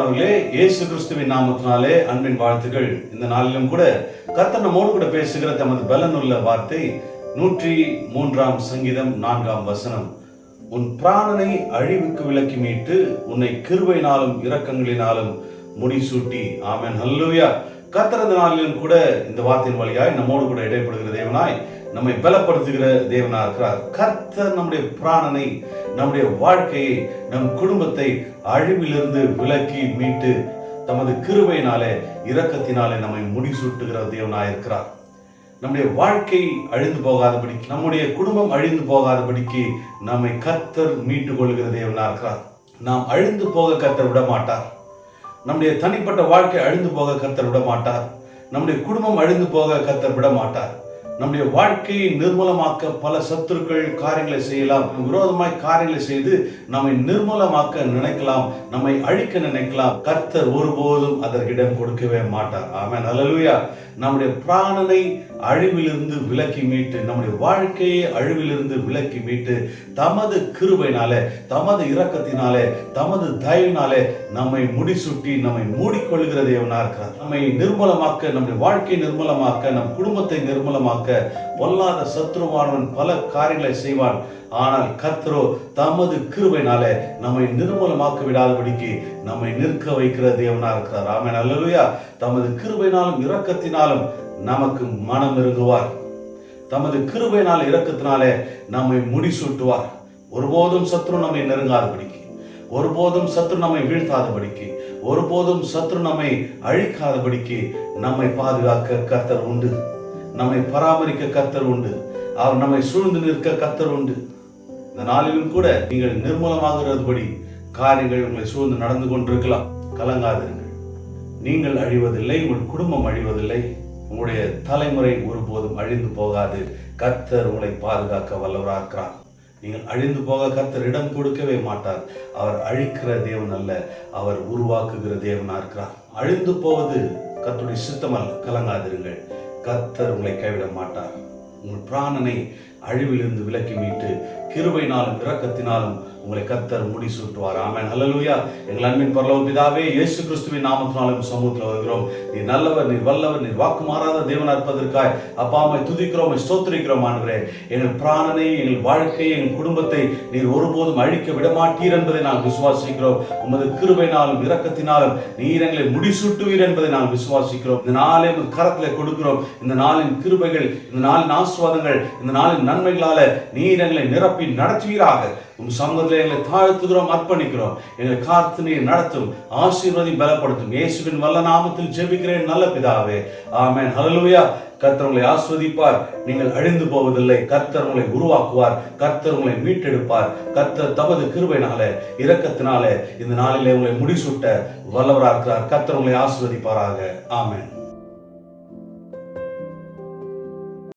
பிரியமானவர்களே, இயேசு கிறிஸ்துவின் நாமத்தினாலே அன்பின் வாழ்த்துக்கள். இந்த நாளிலும் கூட கர்த்தர் நம்மோடு கூட பேசுகிற தமது பலனுள்ள வார்த்தை 103 சங்கீதம் 4 உன் பிராணனை அழிவுக்கு விலக்கி மீட்டு உன்னை கிருபையினாலும் இரக்கங்களினாலும் முடிசூட்டி. ஆமென், ஹல்லேலூயா. கர்த்தர் இந்த நாளிலும் கூட இந்த வார்த்தையின் வழியாய் நம்மோடு கூட இடைப்படுகிற தேவனாய் நம்மை பலப்படுத்துகிற தேவனா இருக்கிறார். கர்த்தர் நம்முடைய பிராணனை, நம்முடைய வாழ்க்கையை, நம் குடும்பத்தை அழிவிலிருந்து விலக்கி மீட்டு தமது கிருபையினாலே இரக்கத்தினாலே நம்மை முடிசூட்டுகிற தேவனாய் இருக்கிறார். நம்முடைய வாழ்க்கை அழிந்து போகாதபடிக்கு, நம்முடைய குடும்பம் அழிந்து போகாதபடிக்கு நம்மை கர்த்தர் மீட்டுக் கொள்கிற தேவனா இருக்கிறார். நாம் அழிந்து போக கர்த்தர் விட மாட்டார். நம்முடைய தனிப்பட்ட வாழ்க்கை அழிந்து போக கர்த்தர் விட மாட்டார். நம்முடைய குடும்பம் அழிந்து போக கர்த்தர் விட மாட்டார். நம்முடைய வாழ்க்கையை நிர்மூலமாக்க பல சத்துருக்கள் காரியங்களை செய்யலாம், விரோதமாய் காரியங்களை செய்து நம்மை நிர்மூலமாக்க நினைக்கலாம், நம்மை அழிக்க நினைக்கலாம். கர்த்தர் ஒருபோதும் அதற்கு இடம் கொடுக்கவே மாட்டார். ஆமென், ஹல்லேலூயா. நம்முடைய பிராணனை அழிவிலிருந்து விலக்கி மீட்டு, நம்முடைய வாழ்க்கையை அழிவிலிருந்து விலக்கி மீட்டு தமது கிருபையினாலே, தமது இரக்கத்தினாலே, தமது தயவினாலே நம்மை முடிசூட்டி நம்மை மூடிக்கொள்கிற தேவனா இருக்கிறார். நம்மை நிர்மூலமாக்க, நம்முடைய வாழ்க்கையை நிர்மூலமாக்க, நம் குடும்பத்தை நிர்மூலமாக்க பொல்லாத சத்ருவானவன் பல காரியங்களை செய்வான். ஆனால் கர்த்தரோ தமது கிருபையினாலே நம்மை நிர்மூலமாக்க விடாதபடிக்கு நம்மை நிற்க வைக்கிற தேவனா இருக்கிறார். ஆமென், ஹல்லேலூயா. தமது கிருபையினாலும் இரக்கத்தினாலும் நமக்கு மனம் இறங்குவார். தமது கிருபையினால் இரக்கத்தினாலே நம்மை முடிசூட்டுவார். ஒருபோதும் சத்ரு நம்மை நெருங்காதபடிக்கு, ஒருபோதும் சத்ரு நம்மை வீழ்த்தாதபடிக்கு, ஒருபோதும் சத்ரு நம்மை அழிக்காதபடிக்கு நம்மை பாதுகாக்க கர்த்தர் உண்டு. நம்மை பராமரிக்க கர்த்தர் உண்டு. அவர் நம்மை சூழ்ந்து நிற்க கர்த்தர் உண்டு. இந்த நாளிலும் கூட நீங்கள் நிர்மூலமாகிறபடி காரியங்கள் உங்களை சூழ்ந்து நடந்து கொண்டிருக்கலாம். கலங்காதிருங்கள். நீங்கள் அழிவதில்லை, உங்கள் குடும்பம் அழிவதில்லை, உங்களுடைய தலைமுறை ஒருபோதும் அழிந்து போகாது. கர்த்தர் உங்களை பாதுகாக்க வல்லவராக இருக்கிறார். நீங்கள் அழிந்து போக கர்த்தர் இடம் கொடுக்கவே மாட்டார். அவர் அழிக்கிற தேவன் அல்ல, அவர் உருவாக்குகிற தேவனா இருக்கிறார். அழிந்து போவது கர்த்தருடைய சித்தம் அல்ல. கலங்காதிருங்கள். கர்த்தர் உங்களை கைவிட மாட்டார். உங்கள் பிராணனை அழிவிலிருந்து விலக்கி மீட்டு கிருபையினாலும் இரக்கத்தினாலும் உங்களை கர்த்தர் முடிசூட்டுவார். ஆமென், ஹல்லேலூயா. எங்கள் அன்பின் பரலோக பிதாவே, இயேசு கிறிஸ்துவின் நாமத்தினாலும் சமூகத்தில் வருகிறோம். நீர் நல்லவர், நீர் வல்லவர், நீர் வாக்கு மாறாத தேவனா இருப்பதற்காய் அப்பாமை துதிக்கிறோம், ஸ்தோத்திரிக்கிறோம். ஆண்டவரே, எங்கள் பிராணனை, எங்கள் வாழ்க்கையை, எங்கள் குடும்பத்தை நீர் ஒருபோதும் அழிக்க விடமாட்டீர் என்பதை நான் விசுவாசிக்கிறோம். உமது கிருபையினாலும் இரக்கத்தினாலும் நீர் எங்களை முடிசூட்டுவீர் என்பதை நான் விசுவாசிக்கிறோம். இந்த நாளை கரத்திலே கொடுக்கிறோம். இந்த நாளின் கிருபைகள், இந்த நாளின் ஆசீர்வாதங்கள், இந்த நாளின் நன்மைகளால நீர் எங்களை நிரப்பி நடத்துவீராக. உம் சமூகத்தில் எங்களை தாழ்த்துகிறோம், அர்ப்பணிக்கிறோம். எங்களை காத்து நீர் நடத்தும், ஆசீர்வதி பலப்படுத்தும். இயேசுவின் வல்ல நாமத்தில் ஜெபிக்கிறேன் நல்ல பிதாவே. ஆமென், ஹல்லேலூயா. கர்த்தர் உங்களை ஆஸ்வதிப்பார். நீங்கள் அழிந்து போவதில்லை. கர்த்தர் உங்களை உருவாக்குவார். கர்த்தர் உங்களை மீட்டெடுப்பார். கர்த்தர் தமது கிருபையினாலே, இரக்கத்தினாலே இந்த நாளிலே உங்களை முடிசூட்ட வல்லவராக இருக்கிறார். கர்த்தர் உங்களை ஆஸ்வதிப்பாராக. ஆமென்.